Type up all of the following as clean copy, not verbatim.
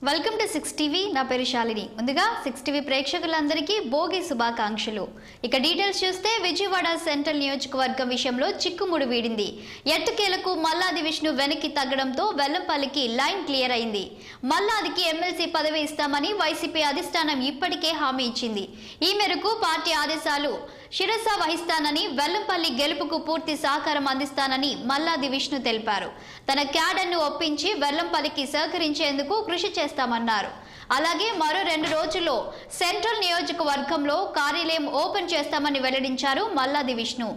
Welcome to 6 TV. నా పేరు శాలిని. ముందుగా 6 టీవీ ప్రేక్షకులందరికీ భోగి శుభాకాంక్షలు. ఇక డీటెయిల్స్ చూస్తే విజయవాడ సెంట్రల్ నియోజకవర్గం విషయంలో చిక్కుముడి వీడింది. ఎట్టకేలకు మల్లాది విష్ణు వెనక్కి తగ్గడంతో వెల్లంపల్లికి లైన్ క్లియర్ అయింది. మల్లాదికి ఎమ్మెల్సీ పదవి ఇస్తామని వైసీపీ అధిష్టానం ఇప్పటికే హామీ ఇచ్చింది. ఈ మేరకు పార్టీ ఆదేశాలు శిరస వహిస్తానని, వెల్లంపల్లి గెలుపుకు పూర్తి సహకారం అందిస్తానని మల్లాది విష్ణు తెలిపారు. తన క్యాడర్ను ఒప్పించి వెల్లంపల్లికి సహకరించేందుకు కృషి చేస్తామన్నారు. అలాగే మరో 2 రోజుల్లో సెంట్రల్ నియోజకవర్గంలో కార్యాలయం ఓపెన్ చేస్తామని వెల్లడించారు మల్లాది విష్ణు.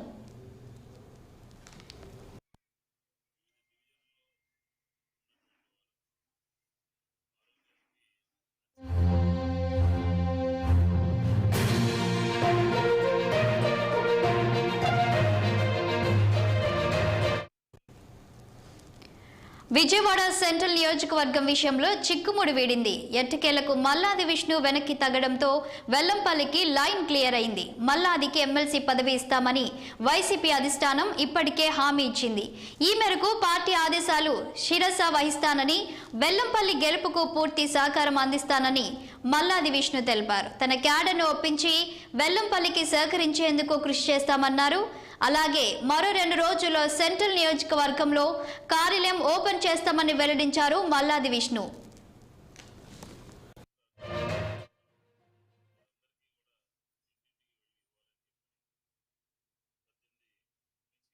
విజయవాడ సెంట్రల్ నియోజకవర్గం విషయంలో చిక్కుముడి వీడింది. ఎట్టకేలకు మల్లాది విష్ణు వెనక్కి తగ్గడంతో వెల్లంపల్లికి లైన్ క్లియర్ అయింది. మల్లాదికి ఎమ్మెల్సీ పదవి ఇస్తామని వైసీపీ అధిష్టానం ఇప్పటికే హామీ ఇచ్చింది. ఈ మేరకు పార్టీ ఆదేశాలు శిరస వహిస్తానని, వెల్లంపల్లి గెలుపుకు పూర్తి సహకారం అందిస్తానని మల్లాది విష్ణు తెలిపారు. తన క్యాడర్ను ఒప్పించి వెల్లంపల్లికి సహకరించేందుకు కృషి చేస్తామన్నారు. అలాగే మరో 2 రోజుల్లో సెంట్రల్ నియోజకవర్గంలో కార్యాలయం ఓపెన్ చేస్తామని వెల్లడించారు మల్లాది విష్ణు.